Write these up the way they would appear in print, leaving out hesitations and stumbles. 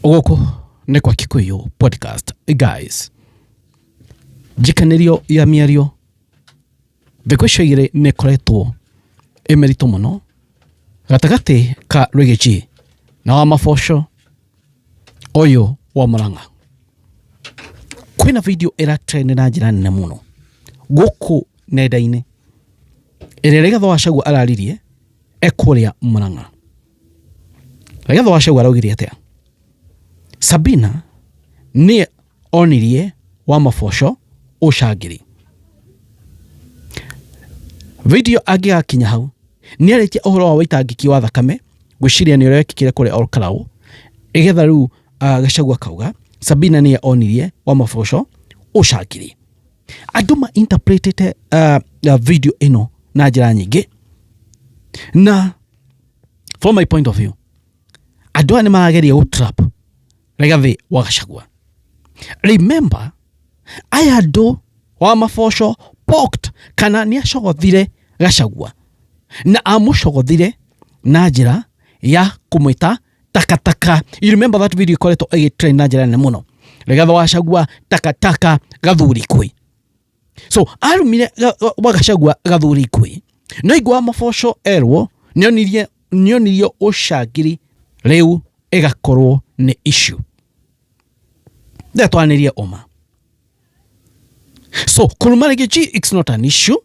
Ogoko ne kwa Kikuyu podcast. Guys, jikanirio ya miario thikũ igĩrĩ nĩ koretwo emerito mũno gatagati ka Reggae na wa Maboco oyo wa Murang'a. Kwina video ĩratrend na njĩra nene mũno gũkũ nenda-inĩ ĩrĩa Rigathĩ wa Gachagua araririe ekũrĩa Murang'a. Rigathĩ wa Gachagua araugire atĩa? Sabina ni onirie wa Maboco ucangiri. Video agĩgakinya hau ni arĩkia ũhoro wa wĩitangĩki wa thakame gwĩciria nĩ ũrekĩkire kũrĩa Olkalau. Rigathĩ rĩu Gachagua kauga Sabina ni onirie wa Maboco ucangiri. Andũ ma interpreted video ĩno na njĩra nyingĩ, na from my point of view andũ aya nĩ marageria gũtrap Rigathĩ wa Gachagua. Remember, aya andũ wa Maboco poked kana nĩ acogothire Gachagua na amũcogothire na njĩra ya kũmwĩta takataka. You remember that video ĩkoretwo ĩgĩtrend na njĩra nene mũno, Rigathĩ wa Gachagua takataka gathuri kwi. So arumire wa Gachagua gathuri kwi, no igwa wa Maboco erwo nĩonirio ucangiri, rĩu ĩgakorwo nĩ issue. Ndetwanĩrie oma. So kuruma Reggae, it's not an issue.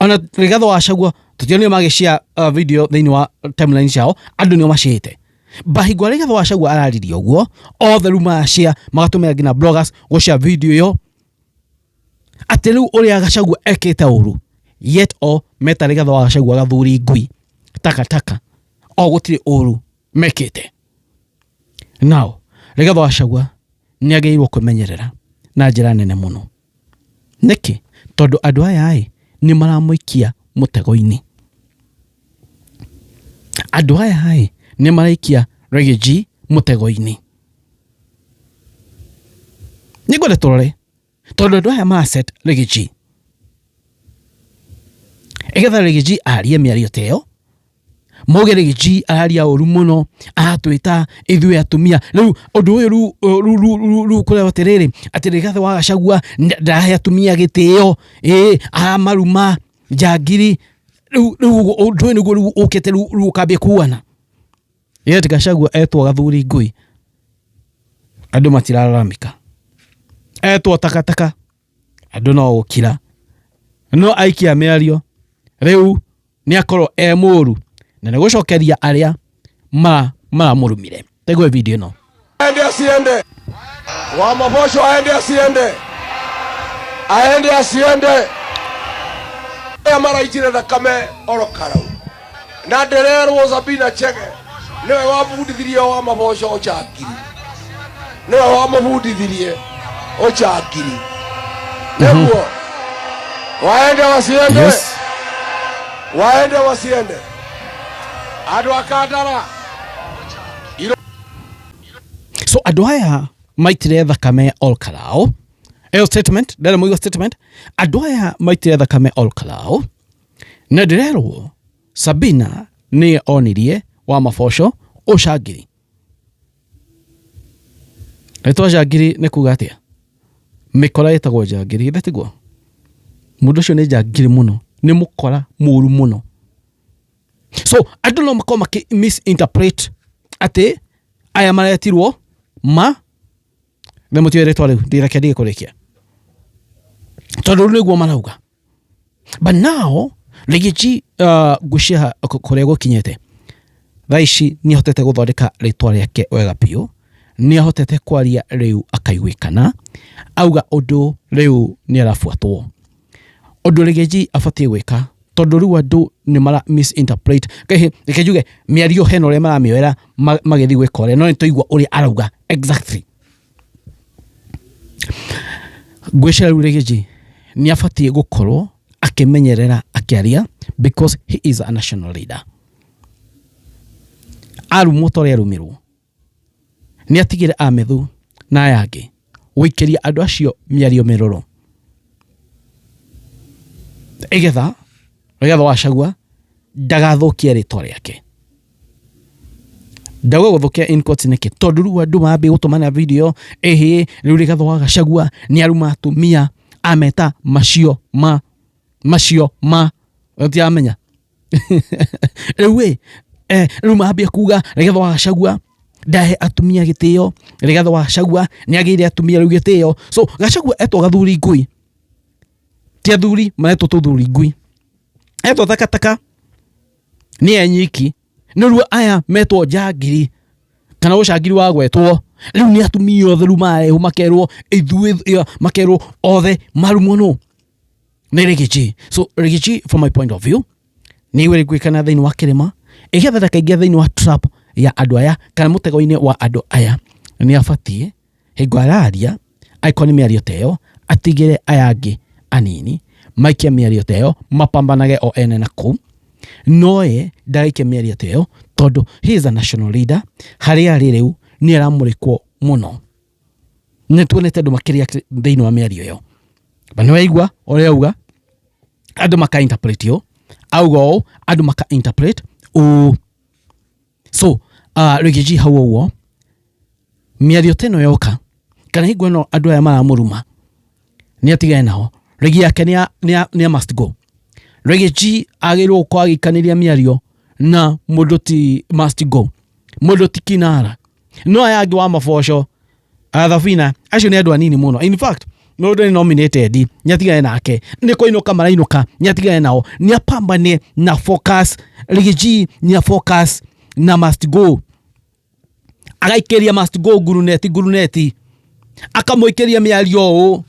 Ona Rigathĩ wa Gachagua tutionire magĩshare video thĩinĩ wa timeline ciao, andũ nĩo macihĩte. Bahigwa Rigathĩ wa Gachagua araririe ũguo, othe rĩu mashare magatũmĩra nginya bloggers gũshare video ĩyo. Atĩ rĩu ũrĩa Gachagua ekĩte ũru, yet meta Rigathĩ wa Gachagua gathuri ngui takataka gũtirĩ ũru mekĩte. Now Rigathĩ wa Gachagua nĩ agĩrĩirwo kwĩmenyerera na njĩra nene mũno. Nĩkĩ? Tondũ andũ aya nĩ maramũikia mũtego-inĩ. Andũ aya nĩ maraikia Reggae mũtego-inĩ. Nĩ ngwenda tũrore tondũ andũ aya maset Reggae. Egetha Reggae arie mĩario ta ĩyo, moge Reggae araria ũru mũno, atwĩta ithuĩ atumia. Rĩu ũndũ ũyũ rĩu kũrĩa atĩrĩrĩ atĩ Rigathĩ wa Gachagua ndahe atumia gĩtĩo, aramaruma njangiri. Rĩu ũndũ ũyũ nĩguo rĩu ũkĩte rĩu ũkambia kuana. Yet Gachagua etwo gathuri ngui, andũ matiraramĩka. Etwo takataka, andũ no gũkira. No aikia mĩario, rĩu nĩ akorwo mũru na nĩ gũcokeria arĩa maramũrumire. Tegwe video ĩno. Aende asiende. Wa Maboco aende asiende. Aende asiende. Maraitire thakame Olkalau. Na ndererwo Sabina Chege niwe wabundithirie wa Maboco ucangiri. Niwe wamubundithirie ucangiri. Nĩguo waende wasiende. Yes. Waende wasiende. Andũ akandara. So andũ aya maitire thakame Olkalau. Eyo statement, ndĩrenda mũigua statement. Andũ aya maitire thakame Olkalau. Na ndĩrerwo Sabina nĩ onirie wa Maboco ucangiri. Rĩtwa njangiri nĩ kuga atĩa? Mĩkora ĩtagwo njangiri, tiguo? Mũndũ ũcio nĩ njangiri mũno, nĩ mũkora mũru mũno. So andũ no makorwo misinterpret atĩ aya maretirwo mũtioe rĩtwa rĩu, ndĩreke ndige kũrĩkia tondũ rĩu nĩguo marauga. But now Reggae gwĩciria kũrĩa gũkinyĩte thaa ici nĩ ahotete gũthondeka rĩtwa rĩake wega biũ, nĩ ahotete kwaria rĩu akaiguĩkana, auga ũndũ rĩu nĩ arabuatwo. Ũndũ Reggae abatie gwĩka tondũ rĩu andũ nĩ mara misinterpret. Reke njuge mĩario hena ũrĩa maramĩoera magĩthiĩ gwĩka ũrĩa, no nĩ tũigua ũrĩa arauga exactly. Gwĩciria rĩu Reggae nĩ abatie gũkorwo akĩmenyerera akĩaria because he is a national leader. Arumwo ta ũrĩa arumirwo, nĩ atigire Amethu na aya angĩ gũikĩria andũ acio mĩario mĩrũrũ. Egetha Rigathĩ wa Gachagua ndagathũkie rĩtwa rĩake. ndago guthukia in quotes niki tondu ru andu mambe gutumana video riu Rigathi wa Gachagua ni aruma atumia ameta macio ma utiamenya riu mambe kuga Rigathi wa Gachagua ndahe atumia gitio. Rigathi wa Gachagua ni agire atumia riu gitio. So Gachagua eto gathuri ngui ti athuri mareto tuthuri ngui eto takataka ni enyiki niru aya metwo njangiri kana ucangiri wa gwetwo riu ni atumia othe riu mae makerwo ithuĩ makerwo othe marumo no ni Rigathi. So Rigathi from my point of view ni weri gwikana thiini wa kirima igetha kaingia thiini wa trap ya andu aya kana mutego-ini wa andu aya ni abatie hingo araria aikoni miario teyo atigire aya angi anini maikia miario teyo mapambanage o ene na ku noe ndaikia miario teyo tondu he is a national leader haria riu ni aramurikwo muno ni tuonete andu makiria thiini wa miario yo bani waigua ore auga andu maka interpret yo augo andu maka interpret so Rigathi hau miario teno yoka kana higwa no andu aya maramuruma ni atigane nao. Rigi yake ni must go. Rigathi agirwo kwa gikaniria miario na mudoti must go mudoti kinara no ayagi wa maboco Thabina acio ni andu anini muno. In fact no nominated ni atigane nake ni koinuka marainuka ni atigane nao ni apambane na focus. Rigathi ni focus na must go agaikeria must go guruneti akamoikeria miario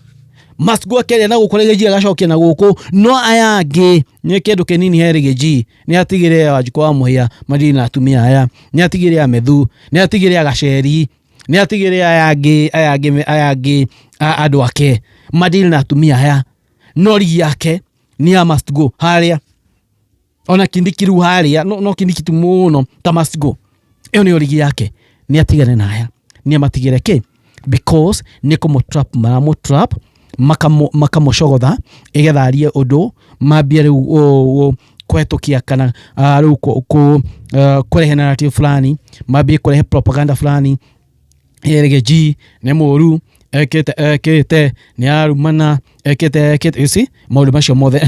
must go akeria na gukore Rigathi agacokia na guku no aya angi ni kindu kinini he Rigathi ni atigire Wanjiku wa Muhia madini na atumia aya ni atigire Amethu ni atigire Agaceri ni atigire aya angi andu ake madini na atumia aya no rigi yake ni a must go haria ona kindikiru haria no kindikitu muno ta must go iyo ni rigi yake ni atigane na aya ni amatigire ke because ni trap makamocogotha igetha arie undu mambie riu kwetukia kana riu kurehe narrative fulani mambie kurehe propaganda fulani. Rigathi ni muru ekete ni arumana ekete you see maundu macio mothe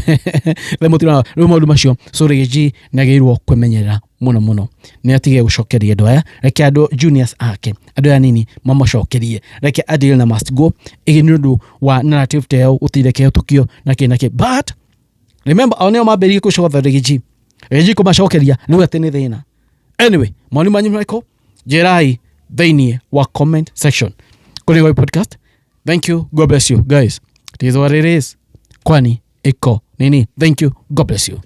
the mutira riu maundu macio. So Rigathi nagirwo kwemenyerera muno ni atige gucokeria andu aya reke andu juniors ake andu aya nini mamocokerie reke adil na must go iginundu wa narrative teo utireke tukio na kinake. But remember oneo maberi kucogotha Rigathi kumacokeria ni atene thina. Anyway moni manyu Michael Jerai thiini wa comment section kuri Goi podcast. Thank you, God bless you guys. It is what it is, kwani iko nini. Thank you, God bless you.